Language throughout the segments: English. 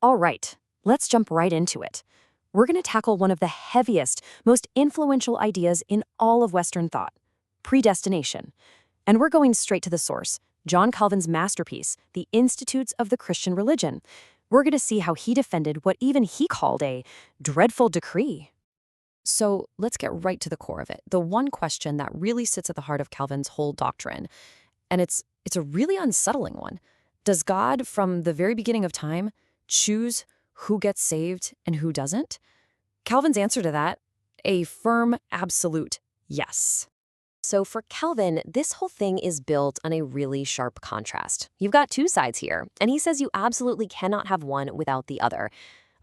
All right, let's jump right into it. We're going to tackle one of the heaviest, most influential ideas in all of Western thought, predestination. And we're going straight to the source, John Calvin's masterpiece, The Institutes of the Christian Religion. We're going to see how he defended what even he called a dreadful decree. So let's get right to the core of it, the one question that really sits at the heart of Calvin's whole doctrine. And it's a really unsettling one. Does God, from the very beginning of time, choose who gets saved and who doesn't? Calvin's answer to that, a firm, absolute yes. So for Calvin, this whole thing is built on a really sharp contrast. You've got two sides here, and he says you absolutely cannot have one without the other.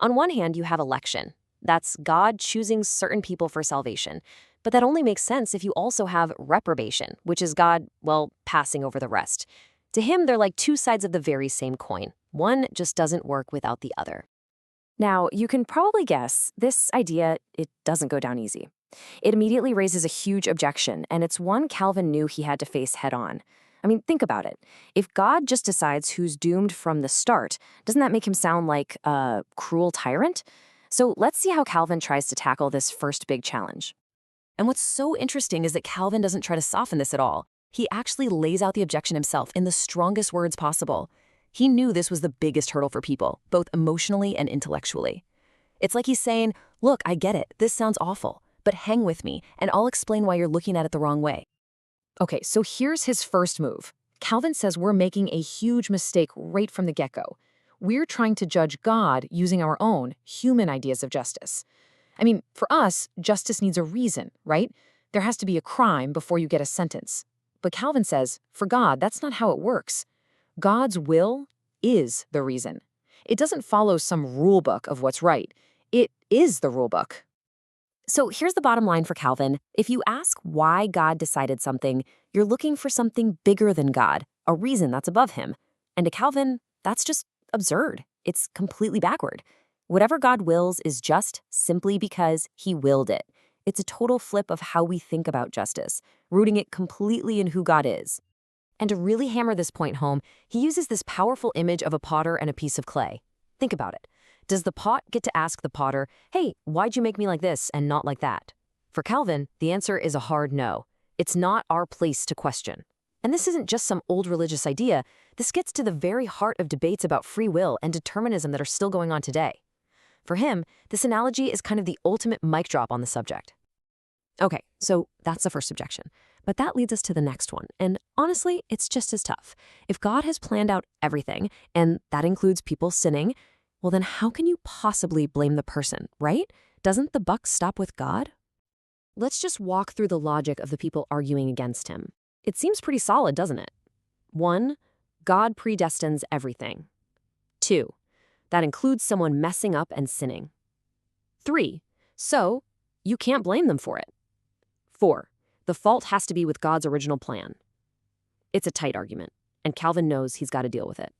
On one hand, you have election. That's God choosing certain people for salvation. But that only makes sense if you also have reprobation, which is God, well, passing over the rest. To him, they're like two sides of the very same coin. One just doesn't work without the other. Now, you can probably guess, this idea, it doesn't go down easy. It immediately raises a huge objection, and it's one Calvin knew he had to face head-on. I mean, think about it. If God just decides who's doomed from the start, doesn't that make him sound like a cruel tyrant? So let's see how Calvin tries to tackle this first big challenge. And what's so interesting is that Calvin doesn't try to soften this at all. He actually lays out the objection himself in the strongest words possible. He knew this was the biggest hurdle for people, both emotionally and intellectually. It's like he's saying, look, I get it, this sounds awful, but hang with me, and I'll explain why you're looking at it the wrong way. Okay, so here's his first move. Calvin says we're making a huge mistake right from the get-go. We're trying to judge God using our own human ideas of justice. I mean, for us, justice needs a reason, right? There has to be a crime before you get a sentence. But Calvin says, for God, that's not how it works. God's will is the reason. It doesn't follow some rule book of what's right. It is the rule book. So here's the bottom line for Calvin. If you ask why God decided something, you're looking for something bigger than God, a reason that's above him. And to Calvin, that's just absurd. It's completely backward. Whatever God wills is just simply because he willed it. It's a total flip of how we think about justice, rooting it completely in who God is. And to really hammer this point home, he uses this powerful image of a potter and a piece of clay. Think about it. Does the pot get to ask the potter, hey, why'd you make me like this and not like that? For Calvin, the answer is a hard no. It's not our place to question. And this isn't just some old religious idea. This gets to the very heart of debates about free will and determinism that are still going on today. For him, this analogy is kind of the ultimate mic drop on the subject. Okay, so that's the first objection. But that leads us to the next one. And honestly, it's just as tough. If God has planned out everything, and that includes people sinning, well then how can you possibly blame the person, right? Doesn't the buck stop with God? Let's just walk through the logic of the people arguing against him. It seems pretty solid, doesn't it? 1, God predestines everything. 2, that includes someone messing up and sinning. 3, so you can't blame them for it. 4, the fault has to be with God's original plan. It's a tight argument, and Calvin knows he's got to deal with it.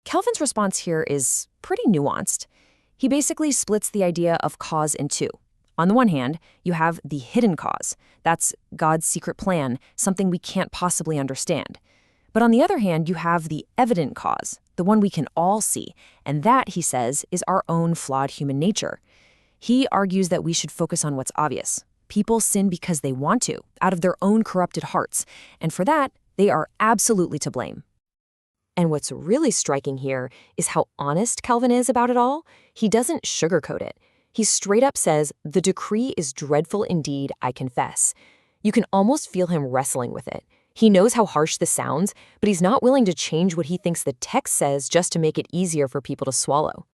Calvin's response here is pretty nuanced. He basically splits the idea of cause in two. On the one hand, you have the hidden cause. That's God's secret plan, something we can't possibly understand. But on the other hand, you have the evident cause, the one we can all see, and that, he says, is our own flawed human nature. He argues that we should focus on what's obvious. People sin because they want to, out of their own corrupted hearts, and for that, they are absolutely to blame. And what's really striking here is how honest Calvin is about it all. He doesn't sugarcoat it. He straight up says, the decree is dreadful indeed, I confess. You can almost feel him wrestling with it. He knows how harsh this sounds, but he's not willing to change what he thinks the text says just to make it easier for people to swallow.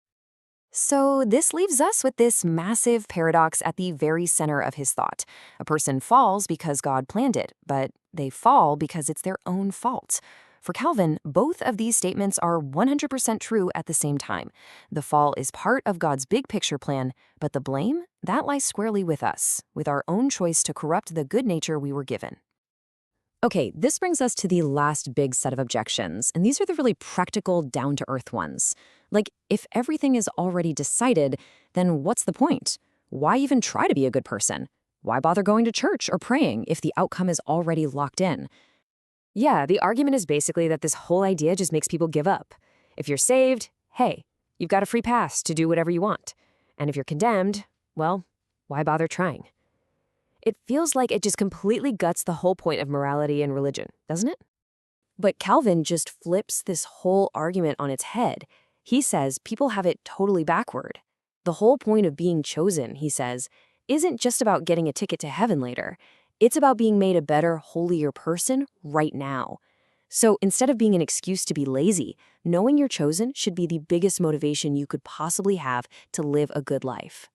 So this leaves us with this massive paradox at the very center of his thought. A person falls because God planned it, but they fall because it's their own fault. For Calvin, both of these statements are 100% true at the same time. The fall is part of God's big picture plan, but the blame, that lies squarely with us, with our own choice to corrupt the good nature we were given. Okay, this brings us to the last big set of objections, and these are the really practical, down-to-earth ones. Like, if everything is already decided, then what's the point? Why even try to be a good person? Why bother going to church or praying if the outcome is already locked in? Yeah, the argument is basically that this whole idea just makes people give up. If you're saved, hey, You've got a free pass to do whatever you want. And if you're condemned, well, why bother trying? It feels like it just completely guts the whole point of morality and religion, doesn't it? But Calvin just flips this whole argument on its head. He says people have it totally backward. The whole point of being chosen, he says, isn't just about getting a ticket to heaven later. It's about being made a better, holier person right now. So instead of being an excuse to be lazy, knowing you're chosen should be the biggest motivation you could possibly have to live a good life.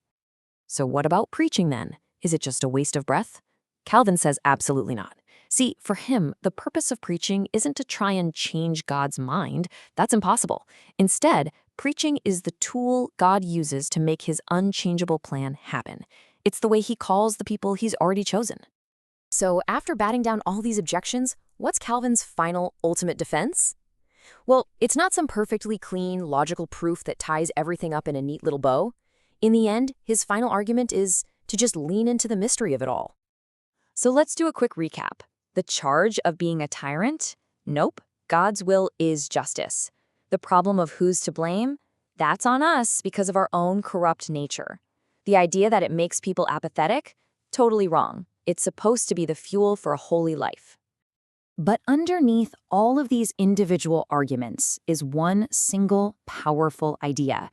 So what about preaching then? Is it just a waste of breath? Calvin says absolutely not. See, for him, the purpose of preaching isn't to try and change God's mind. That's impossible. Instead, preaching is the tool God uses to make his unchangeable plan happen. It's the way he calls the people he's already chosen. So after batting down all these objections, what's Calvin's final, ultimate defense? Well, it's not some perfectly clean, logical proof that ties everything up in a neat little bow. In the end, his final argument is to just lean into the mystery of it all. So let's do a quick recap. The charge of being a tyrant? Nope. God's will is justice. The problem of who's to blame? That's on us because of our own corrupt nature. The idea that it makes people apathetic? Totally wrong. It's supposed to be the fuel for a holy life. But underneath all of these individual arguments is one single powerful idea.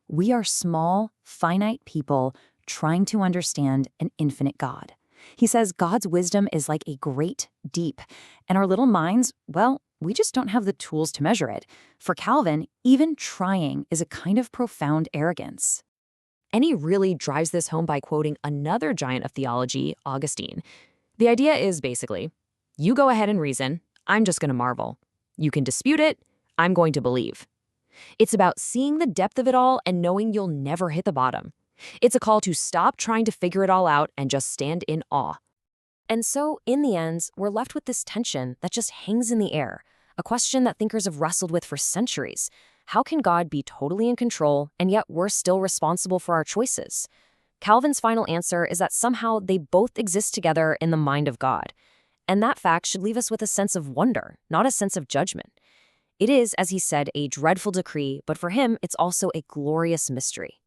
We are small, finite people trying to understand an infinite God. He says God's wisdom is like a great deep, and our little minds, well, we just don't have the tools to measure it. For Calvin, even trying is a kind of profound arrogance. And he really drives this home by quoting another giant of theology, Augustine. The idea is basically, you go ahead and reason, I'm just going to marvel. You can dispute it, I'm going to believe. It's about seeing the depth of it all and knowing you'll never hit the bottom. It's a call to stop trying to figure it all out and just stand in awe. And so, in the end, we're left with this tension that just hangs in the air, a question that thinkers have wrestled with for centuries. How can God be totally in control, and yet we're still responsible for our choices? Calvin's final answer is that somehow they both exist together in the mind of God. And that fact should leave us with a sense of wonder, not a sense of judgment. It is, as he said, a dreadful decree, but for him, it's also a glorious mystery.